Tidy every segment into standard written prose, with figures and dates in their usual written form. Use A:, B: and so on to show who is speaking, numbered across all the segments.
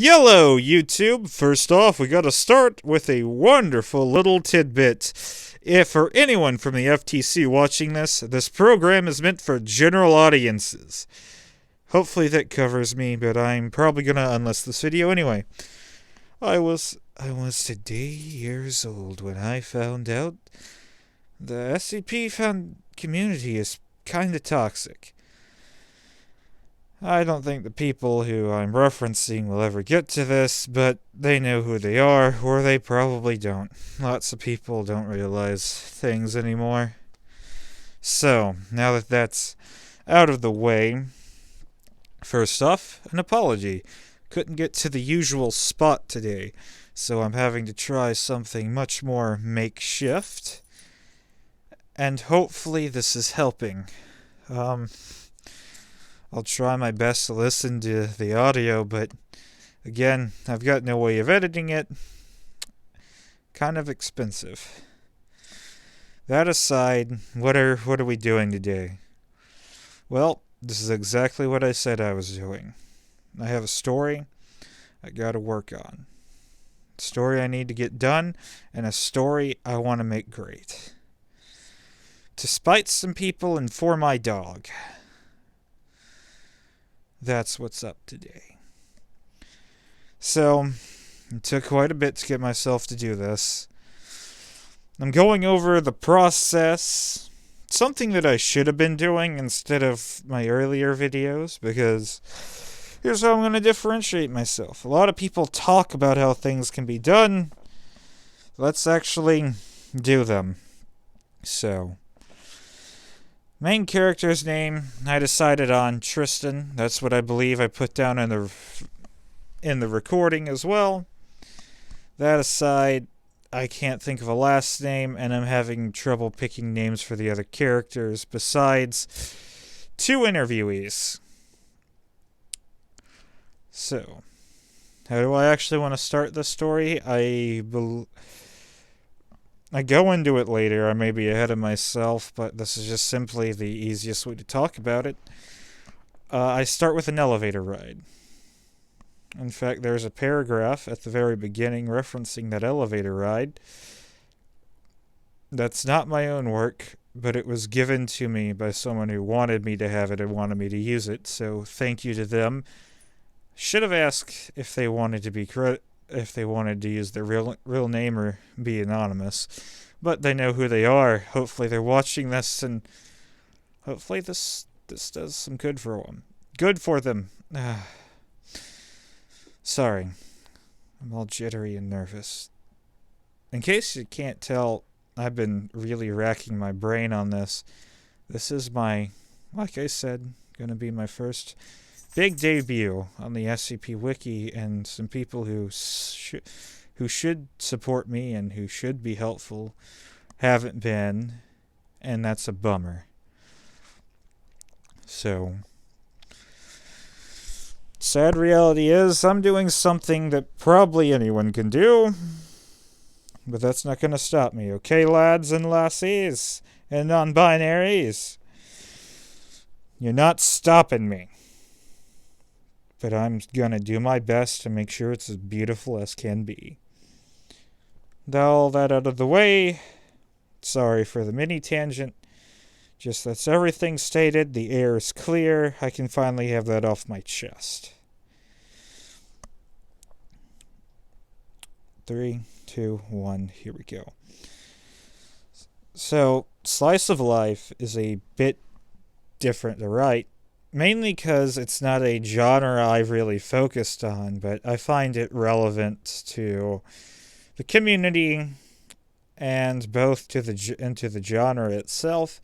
A: Yellow YouTube. First off, we gotta start with a wonderful little tidbit. If for anyone from the FTC watching this program is meant for general audiences. Hopefully that covers me, but I'm probably gonna unlist this video anyway. I was today years old when I found out the SCP found community is kinda toxic. I don't think the people who I'm referencing will ever get to this, but they know who they are, or they probably don't. Lots of people don't realize things anymore. So, now that that's out of the way, first off, an apology. Couldn't get to the usual spot today, so I'm having to try something much more makeshift, and hopefully this is helping. I'll try my best to listen to the audio, but again, I've got no way of editing it. Kind of expensive. That aside, what are we doing today? Well, this is exactly what I said I was doing. I have a story I gotta work on. A story I need to get done, and a story I want to make great. To spite some people and for my dog. That's what's up today. So, it took quite a bit to get myself to do this. I'm going over the process, something that I should have been doing instead of my earlier videos, because here's how I'm going to differentiate myself. A lot of people talk about how things can be done. Let's actually do them. So, main character's name, I decided on Tristan. That's what I believe I put down in the recording as well. That aside, I can't think of a last name, and I'm having trouble picking names for the other characters besides 2 interviewees. So, how do I actually want to start this story? I go into it later. I may be ahead of myself, but this is just simply the easiest way to talk about it. I start with an elevator ride. In fact, there's a paragraph at the very beginning referencing that elevator ride. That's not my own work, but it was given to me by someone who wanted me to have it and wanted me to use it, so thank you to them. Should have asked if they wanted to use their real name or be anonymous, but they know who they are. Hopefully they're watching this, and hopefully this does some good for them. Good for them. Sorry, I'm all jittery and nervous. In case you can't tell, I've been really racking my brain on this. This is like I said, gonna be my first big debut on the SCP Wiki, and some people who should support me and who should be helpful haven't been, and that's a bummer. So, sad reality is I'm doing something that probably anyone can do, but that's not going to stop me, okay, lads and lassies and non-binaries? You're not stopping me. But I'm going to do my best to make sure it's as beautiful as can be. All that out of the way, sorry for the mini tangent. Just that's everything stated. The air is clear. I can finally have that off my chest. 3, 2, 1, here we go. So, Slice of Life is a bit different to write. Mainly because it's not a genre I've really focused on, but I find it relevant to the community and both to the genre itself.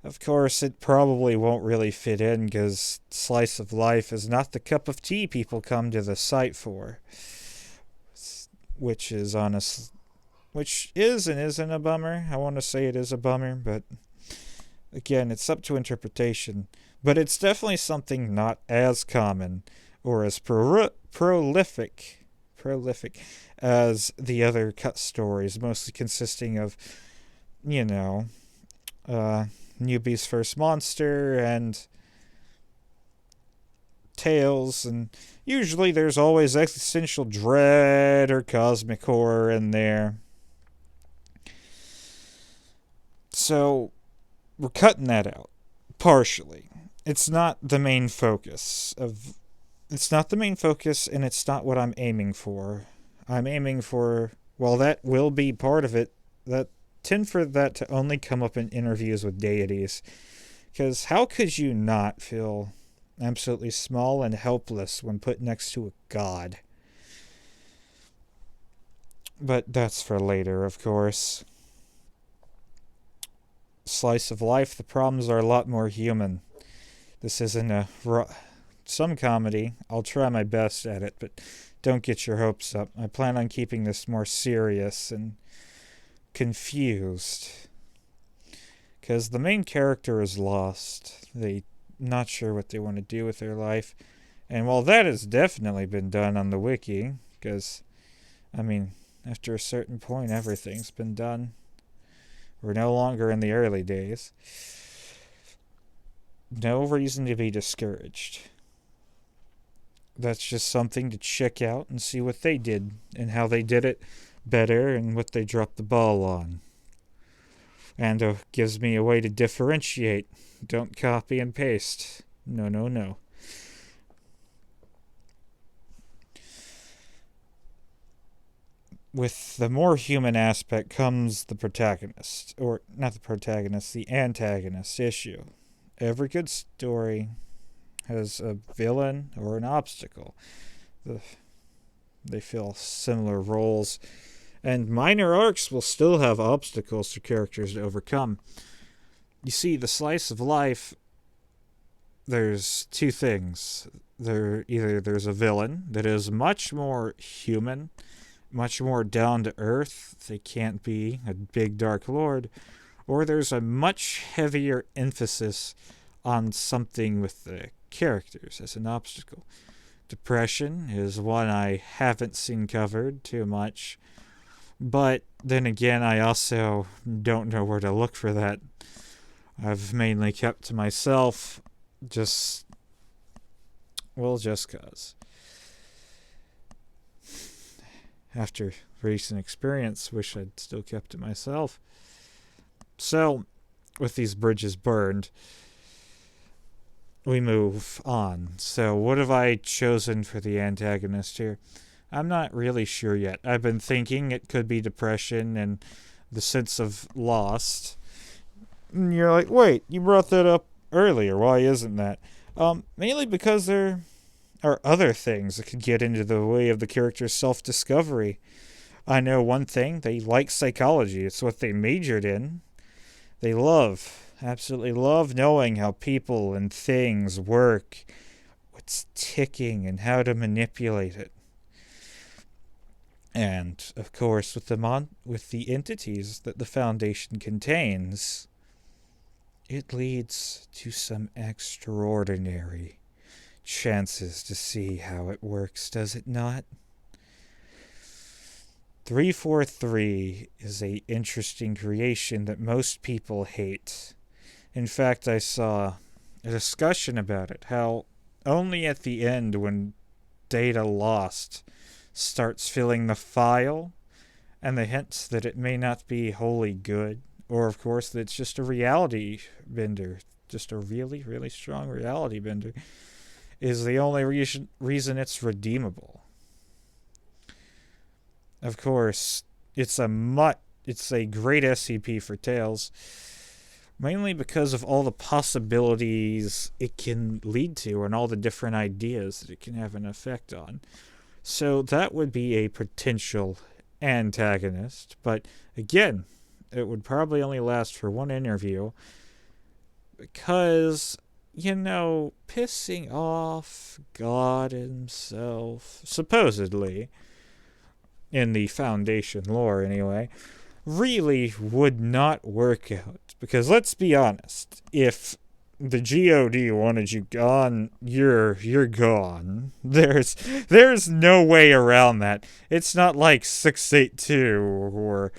A: Of course, it probably won't really fit in because Slice of Life is not the cup of tea people come to the site for, which is and isn't a bummer. I want to say it is a bummer, but again, it's up to interpretation. But it's definitely something not as common or as prolific as the other cut stories, mostly consisting of, Newbie's First Monster and Tales and Usually there's always existential dread or cosmic horror in there. So, we're cutting that out. Partially. It's not the main focus of... It's not the main focus, and it's not what I'm aiming for. I'm aiming for... Well, that will be part of it. That tend for that to only come up in interviews with deities. Because how could you not feel absolutely small and helpless when put next to a god? But that's for later, of course. Slice of life, the problems are a lot more human. This isn't some comedy. I'll try my best at it, but don't get your hopes up. I plan on keeping this more serious and confused. Because the main character is lost. They're not sure what they want to do with their life. And while that has definitely been done on the wiki, because, after a certain point, everything's been done. We're no longer in the early days. No reason to be discouraged. That's just something to check out and see what they did and how they did it better and what they dropped the ball on. And gives me a way to differentiate. Don't copy and paste. No, no, no. With the more human aspect comes the protagonist. Or, not the protagonist, the antagonist issue. Every good story has a villain or an obstacle. They fill similar roles. And minor arcs will still have obstacles for characters to overcome. You see, the slice of life, there's two things. Either there's a villain that is much more human, much more down to earth. They can't be a big dark lord. Or there's a much heavier emphasis on something with the characters as an obstacle. Depression is one I haven't seen covered too much. But then again, I also don't know where to look for that. I've mainly kept to myself, just cause. After recent experience, wish I'd still kept it myself. So, with these bridges burned, we move on. So, what have I chosen for the antagonist here? I'm not really sure yet. I've been thinking it could be depression and the sense of lost. And you're like, wait, you brought that up earlier. Why isn't that? Mainly because there are other things that could get into the way of the character's self-discovery. I know one thing. They like psychology. It's what they majored in. They absolutely love knowing how people and things work, what's ticking, and how to manipulate it. And, of course, with the entities that the Foundation contains, it leads to some extraordinary chances to see how it works, does it not? 343 is a interesting creation that most people hate. In fact, I saw a discussion about it, how only at the end when data lost starts filling the file, and the hints that it may not be wholly good, or of course that it's just a reality bender, just a really, really strong reality bender, is the only reason it's redeemable. Of course, it's a great SCP for Tales, mainly because of all the possibilities it can lead to and all the different ideas that it can have an effect on. So that would be a potential antagonist, but again, it would probably only last for one interview because, pissing off God himself, supposedly, in the Foundation lore anyway, really would not work out. Because let's be honest, if the GOD wanted you gone, you're gone. There's no way around that. It's not like 682 or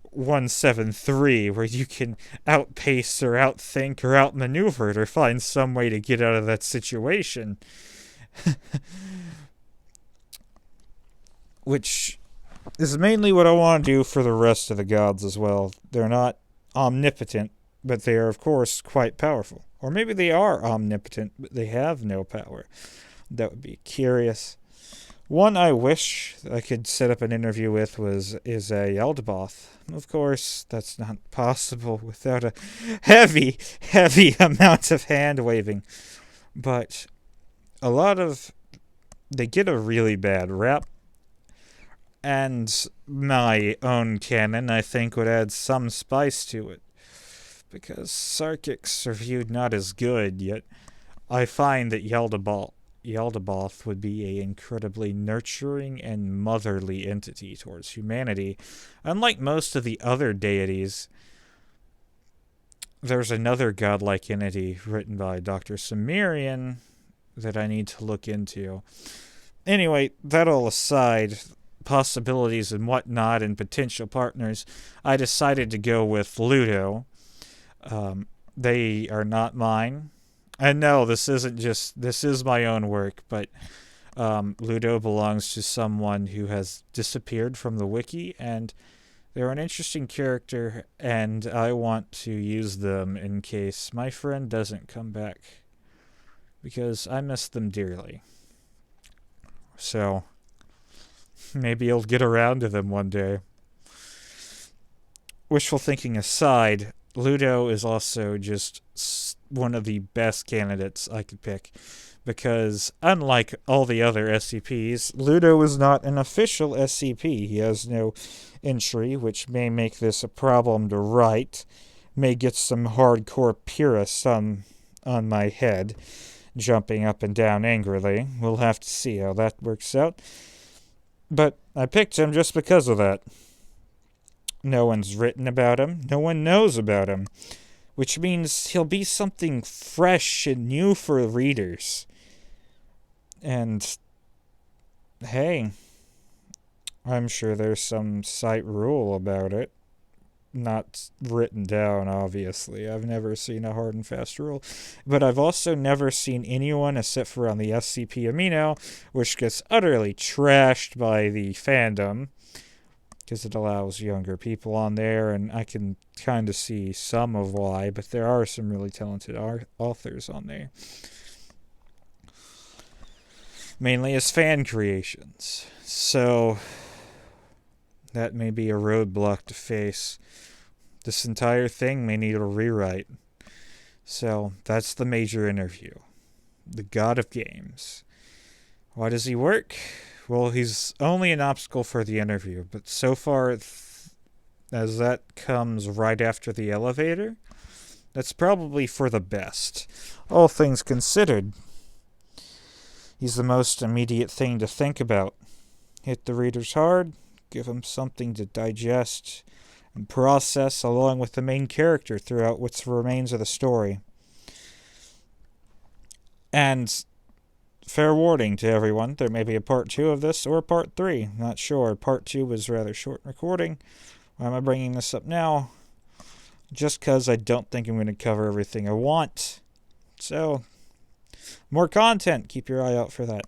A: 173 where you can outpace or outthink or outmaneuver it or find some way to get out of that situation. which is mainly what I want to do for the rest of the gods as well. They're not omnipotent, but they are, of course, quite powerful. Or maybe they are omnipotent, but they have no power. That would be curious. One I wish I could set up an interview with is a Yaldabaoth. Of course, that's not possible without a heavy, heavy amount of hand waving. But a lot of they get a really bad rap, and my own canon, I think, would add some spice to it. Because Sarkics are viewed not as good, yet I find that Yaldabaoth would be an incredibly nurturing and motherly entity towards humanity. Unlike most of the other deities, there's another godlike entity written by Dr. Sumerian that I need to look into. Anyway, that all aside, possibilities and whatnot and potential partners, I decided to go with Ludo. They are not mine. And no, this is my own work, but Ludo belongs to someone who has disappeared from the wiki, and they're an interesting character, and I want to use them in case my friend doesn't come back, because I miss them dearly. So, maybe I'll get around to them one day. Wishful thinking aside, Ludo is also just one of the best candidates I could pick, because unlike all the other SCPs, Ludo is not an official SCP. He has no entry, which may make this a problem to write, may get some hardcore purists on my head, jumping up and down angrily. We'll have to see how that works out. But I picked him just because of that. No one's written about him. No one knows about him. Which means he'll be something fresh and new for readers. And, hey, I'm sure there's some site rule about it. Not written down, obviously. I've never seen a hard and fast rule. But I've also never seen anyone, except for on the SCP Amino, which gets utterly trashed by the fandom, because it allows younger people on there, and I can kind of see some of why, but there are some really talented authors on there. Mainly as fan creations. So, that may be a roadblock to face. This entire thing may need a rewrite. So, that's the major interview. The God of Games. Why does he work? Well, he's only an obstacle for the interview, but so far, as that comes right after the elevator, that's probably for the best. All things considered, he's the most immediate thing to think about. Hit the readers hard, give them something to digest and process along with the main character throughout what remains of the story. And fair warning to everyone, there may be a part 2 of this or a part 3. Not sure. Part 2 was rather short recording. Why am I bringing this up now? Just because I don't think I'm going to cover everything I want. So, more content. Keep your eye out for that.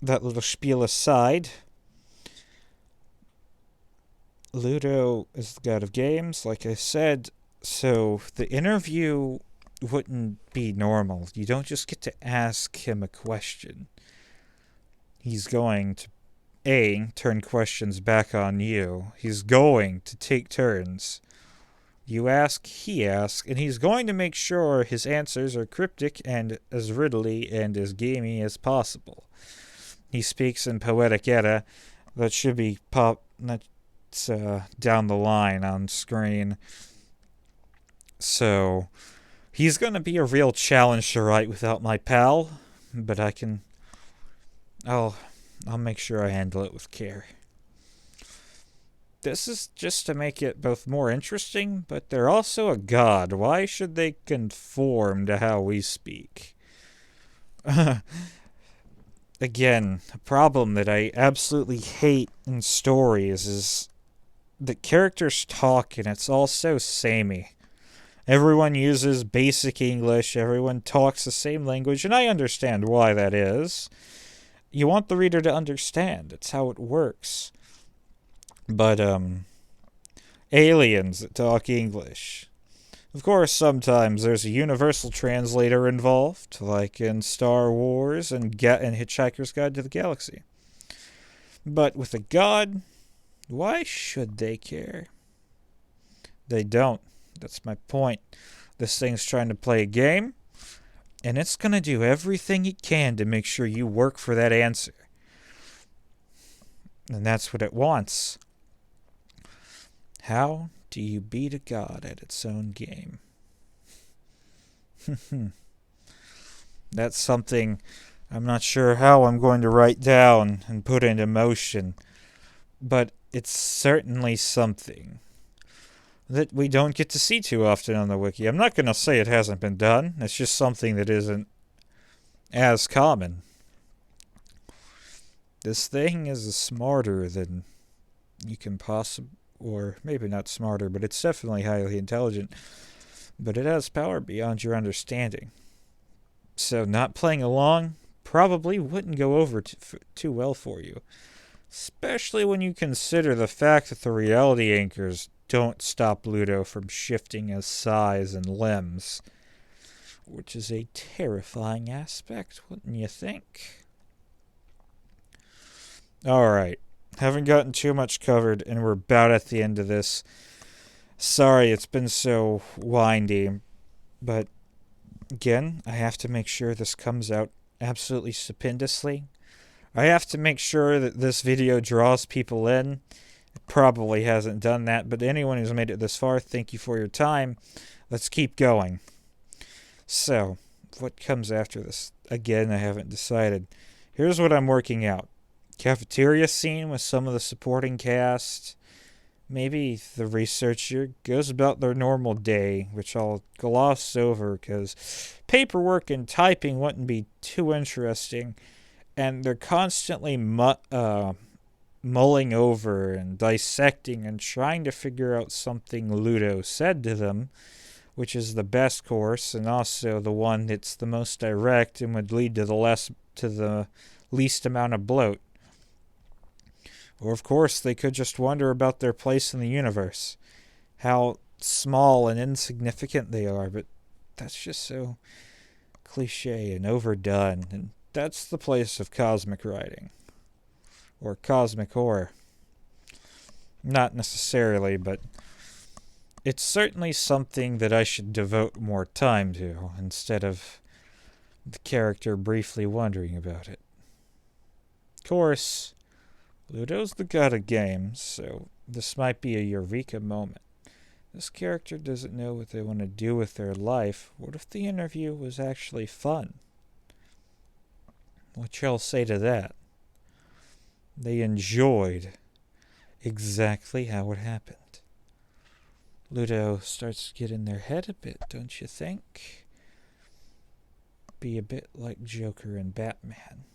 A: That little spiel aside, Ludo is the god of games, like I said, so the interview wouldn't be normal. You don't just get to ask him a question. He's going to, A, turn questions back on you. He's going to take turns. You ask, he asks, and he's going to make sure his answers are cryptic and as riddly and as gamey as possible. He speaks in poetic edda that should be down the line on screen. So, he's going to be a real challenge to write without my pal, but I'll make sure I handle it with care. This is just to make it both more interesting, but they're also a god. Why should they conform to how we speak? Again, a problem that I absolutely hate in stories is that characters talk and it's all so samey. Everyone uses basic English, everyone talks the same language, and I understand why that is. you want the reader to understand. It's how it works. But, aliens that talk English. Of course, sometimes there's a universal translator involved, like in Star Wars and Hitchhiker's Guide to the Galaxy. But with a god, why should they care? They don't. That's my point. This thing's trying to play a game, and it's going to do everything it can to make sure you work for that answer. And that's what it wants. How do you beat a god at its own game? That's something I'm not sure how I'm going to write down and put into motion, but it's certainly something that we don't get to see too often on the wiki. I'm not going to say it hasn't been done. It's just something that isn't as common. This thing is smarter than you can possibly, or maybe not smarter, but it's definitely highly intelligent. But it has power beyond your understanding. So not playing along probably wouldn't go over too well for you. Especially when you consider the fact that the reality anchors don't stop Ludo from shifting his size and limbs. Which is a terrifying aspect, wouldn't you think? Alright. Haven't gotten too much covered, and we're about at the end of this. Sorry it's been so windy, but again, I have to make sure this comes out absolutely stupendously. I have to make sure that this video draws people in. It probably hasn't done that, but anyone who's made it this far, thank you for your time. Let's keep going. So, what comes after this? Again, I haven't decided. Here's what I'm working out. Cafeteria scene with some of the supporting cast. Maybe the researcher goes about their normal day, which I'll gloss over because paperwork and typing wouldn't be too interesting. And they're constantly mulling over and dissecting and trying to figure out something Ludo said to them, which is the best course and also the one that's the most direct and would lead to the least amount of bloat. Or, of course, they could just wonder about their place in the universe. How small and insignificant they are, but that's just so cliche and overdone. And that's the place of cosmic writing. Or cosmic horror. Not necessarily, but it's certainly something that I should devote more time to, instead of the character briefly wondering about it. Of course, Ludo's the god of games, so this might be a eureka moment. This character doesn't know what they want to do with their life. What if the interview was actually fun? What y'all say to that? They enjoyed exactly how it happened. Ludo starts to get in their head a bit, don't you think? Be a bit like Joker and Batman.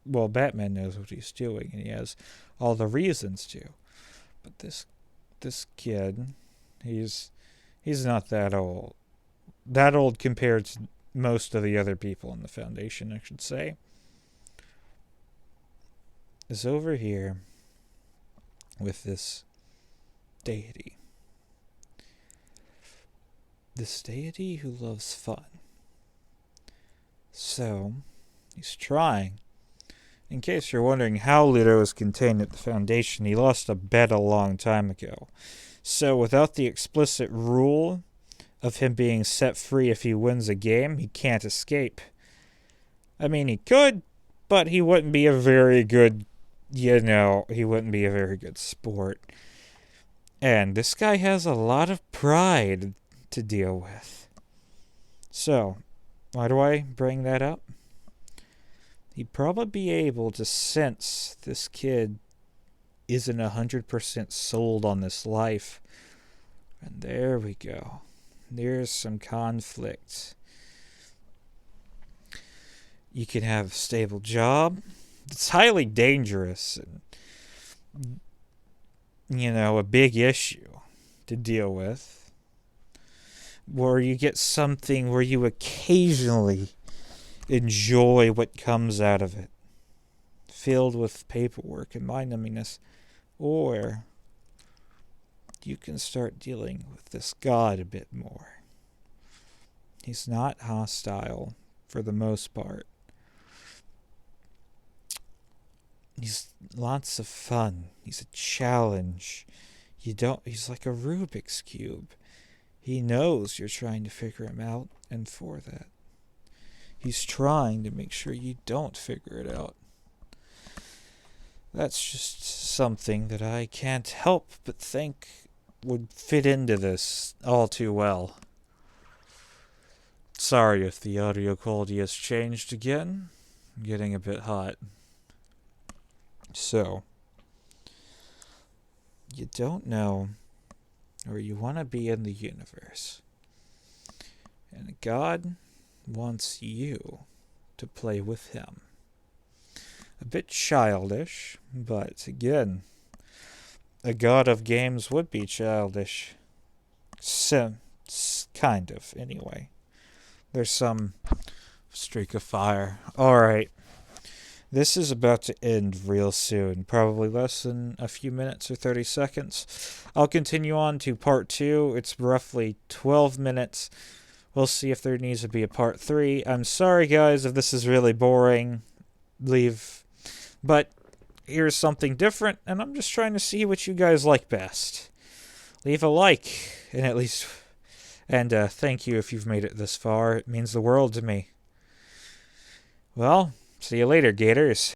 A: Well, Batman knows what he's doing, and he has all the reasons to. But this kid, he's not that old. That old compared to most of the other people in the Foundation, I should say. Is over here with this deity. This deity who loves fun. So, he's trying. In case you're wondering how Ludo is contained at the Foundation, he lost a bet a long time ago. So without the explicit rule of him being set free if he wins a game, he can't escape. I mean, he could, but he wouldn't be a very good, he wouldn't be a very good sport. And this guy has a lot of pride to deal with. So, why do I bring that up? He'd probably be able to sense this kid isn't 100% sold on this life. And there we go. There's some conflict. You can have a stable job. It's highly dangerous and, a big issue to deal with. Where you get something where you occasionally enjoy what comes out of it, filled with paperwork and mind numbiness, or you can start dealing with this God a bit more. He's not hostile for the most part. He's lots of fun. He's a challenge. He's like a Rubik's Cube. He knows you're trying to figure him out, and for that, he's trying to make sure you don't figure it out. That's just something that I can't help but think would fit into this all too well. Sorry if the audio quality has changed again. I'm getting a bit hot. So, you don't know, or you want to be in the universe. And God wants you to play with him. A bit childish, but again, a god of games would be childish. Kind of, anyway. There's some streak of fire. Alright. This is about to end real soon. Probably less than a few minutes or 30 seconds. I'll continue on to part 2. It's roughly 12 minutes. We'll see if there needs to be a part 3. I'm sorry, guys, if this is really boring. Leave. But here's something different, and I'm just trying to see what you guys like best. Leave a like, and thank you if you've made it this far. It means the world to me. Well, see you later, Gators.